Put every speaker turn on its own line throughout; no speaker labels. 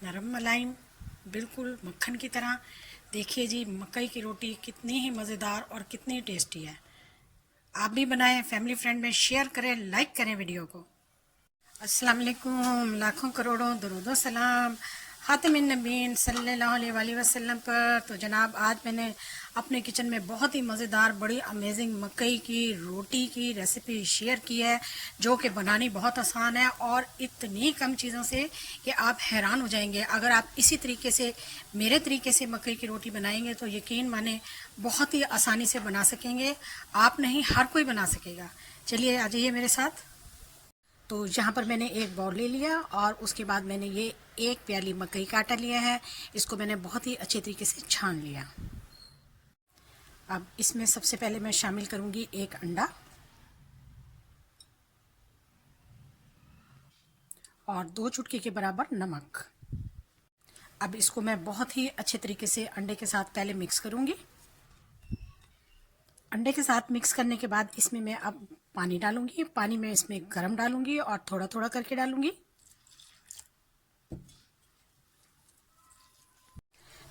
नरम मुलायम, बिल्कुल मक्खन की तरह। देखिए जी, मकई की रोटी कितनी ही मज़ेदार और कितनी टेस्टी है। आप भी बनाएं, फैमिली फ्रेंड में शेयर करें, लाइक करें वीडियो को। अस्सलाम वालेकुम, लाखों करोड़ों दरूदो सलाम ख़ातिमुन नबीय्यीन सल्लल्लाहु अलैहि वसल्लम पर। तो जनाब, आज मैंने अपने किचन में बहुत ही मज़ेदार बड़ी अमेजिंग मकई की रोटी की रेसिपी शेयर की है, जो कि बनानी बहुत आसान है और इतनी कम चीज़ों से कि आप हैरान हो जाएंगे। अगर आप इसी तरीके से, मेरे तरीके से मकई की रोटी बनाएंगे तो यकीन माने बहुत ही आसानी से बना सकेंगे। आप नहीं, हर कोई बना सकेगा। चलिए आ जाइए मेरे साथ। तो यहाँ पर मैंने एक बाउल ले लिया और उसके बाद मैंने ये एक प्याली मकई का आटा लिया है। इसको मैंने बहुत ही अच्छे तरीके से छान लिया। अब इसमें सबसे पहले मैं शामिल करूँगी एक अंडा और 2 चुटकी के बराबर नमक। अब इसको मैं बहुत ही अच्छे तरीके से अंडे के साथ पहले मिक्स करूँगी। अंडे के साथ मिक्स करने के बाद इसमें मैं अब पानी डालूंगी। पानी में इसमें गर्म डालूंगी और थोड़ा थोड़ा करके डालूंगी।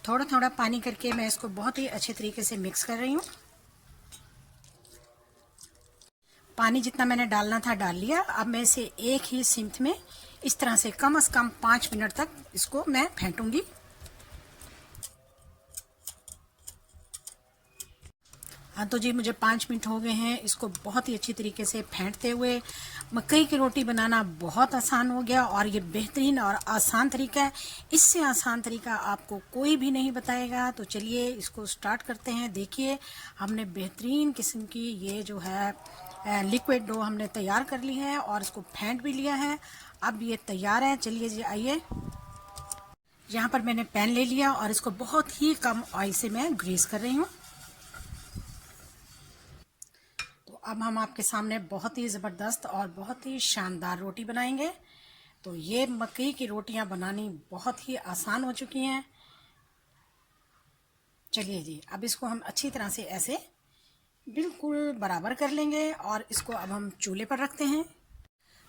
थोड़ा थोड़ा पानी करके मैं इसको बहुत ही अच्छे तरीके से मिक्स कर रही हूँ। पानी जितना मैंने डालना था डाल लिया। अब मैं इसे एक ही सिमत में इस तरह से कम से कम 5 मिनट तक इसको मैं फेंटूंगी। हाँ तो जी, मुझे 5 मिनट हो गए हैं इसको बहुत ही अच्छी तरीके से फेंटते हुए। मकई की रोटी बनाना बहुत आसान हो गया और ये बेहतरीन और आसान तरीका है। इससे आसान तरीका आपको कोई भी नहीं बताएगा। तो चलिए इसको स्टार्ट करते हैं। देखिए, हमने बेहतरीन किस्म की ये जो है लिक्विड डो हमने तैयार कर ली है और इसको फेंट भी लिया है। अब ये तैयार है। चलिए जी आइए। यहाँ पर मैंने पैन ले लिया और इसको बहुत ही कम ऑयल से मैं ग्रीस कर रही हूँ। अब हम आपके सामने बहुत ही ज़बरदस्त और बहुत ही शानदार रोटी बनाएंगे। तो ये मकई की रोटियां बनानी बहुत ही आसान हो चुकी हैं। चलिए जी, अब इसको हम अच्छी तरह से ऐसे बिल्कुल बराबर कर लेंगे और इसको अब हम चूल्हे पर रखते हैं।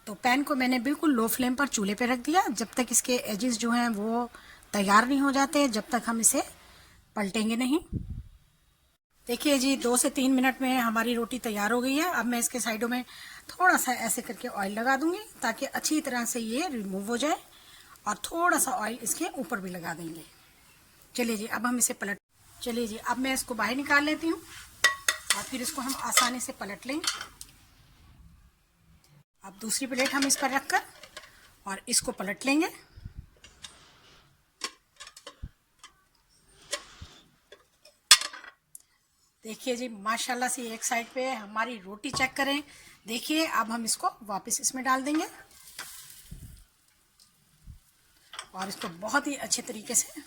तो पैन को मैंने बिल्कुल लो फ्लेम पर चूल्हे पर रख दिया। जब तक इसके एजेस जो हैं वो तैयार नहीं हो जाते, जब तक हम इसे पलटेंगे नहीं। देखिए जी, 2 से 3 मिनट में हमारी रोटी तैयार हो गई है। अब मैं इसके साइडों में थोड़ा सा ऐसे करके ऑयल लगा दूंगी ताकि अच्छी तरह से ये रिमूव हो जाए, और थोड़ा सा ऑयल इसके ऊपर भी लगा देंगे। चलिए जी, अब हम इसे पलट चलिए जी, अब मैं इसको बाहर निकाल लेती हूँ और फिर इसको हम आसानी से पलट लेंगे। अब दूसरी प्लेट हम इस पर रखकर और इसको पलट लेंगे। देखिए जी, माशाल्लाह से एक साइड पे हमारी रोटी चेक करें। देखिए, अब हम इसको वापस इसमें डाल देंगे और इसको बहुत ही अच्छे तरीके से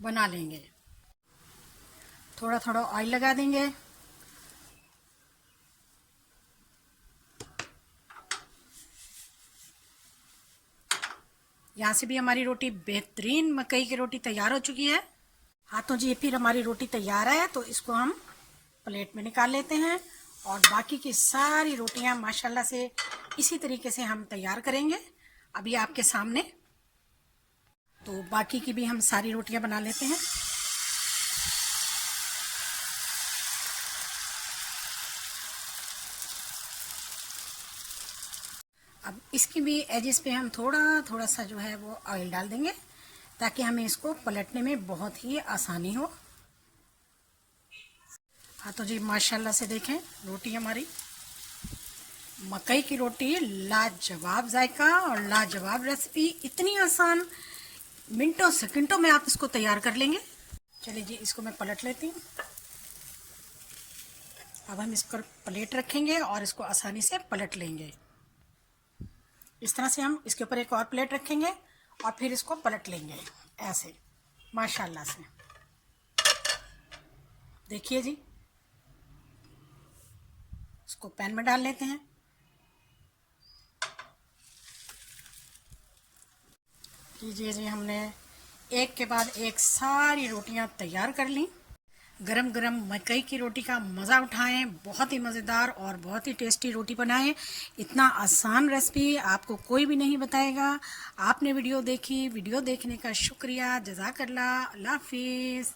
बना लेंगे। थोड़ा थोड़ा ऑयल लगा देंगे। यहाँ से भी हमारी रोटी बेहतरीन मकई की रोटी तैयार हो चुकी है। हाँ तो जी, फिर हमारी रोटी तैयार है तो इसको हम प्लेट में निकाल लेते हैं और बाकी की सारी रोटियां माशाल्लाह से इसी तरीके से हम तैयार करेंगे अभी आपके सामने। तो बाकी की भी हम सारी रोटियां बना लेते हैं। अब इसकी भी एजेस पे हम थोड़ा थोड़ा सा जो है वो ऑयल डाल देंगे ताकि हमें इसको पलटने में बहुत ही आसानी हो। हाँ तो जी, माशाल्लाह से देखें, रोटी हमारी मकई की रोटी लाजवाब जायका और लाजवाब रेसिपी, इतनी आसान, मिनटों सेकंडों में आप इसको तैयार कर लेंगे। चलिए जी, इसको मैं पलट लेती हूँ। अब हम इस पर प्लेट रखेंगे और इसको आसानी से पलट लेंगे। इस तरह से हम इसके ऊपर एक और प्लेट रखेंगे और फिर इसको पलट लेंगे ऐसे, माशाल्लाह से। देखिए जी, इसको पैन में डाल लेते हैं। लीजिए जी, हमने एक के बाद एक सारी रोटियां तैयार कर ली। गरम गरम मकई की रोटी का मज़ा उठाएं। बहुत ही मज़ेदार और बहुत ही टेस्टी रोटी बनाएं। इतना आसान रेसिपी आपको कोई भी नहीं बताएगा। आपने वीडियो देखी, वीडियो देखने का शुक्रिया। जज़ाकल्लाह। अल्लाह हाफिज़।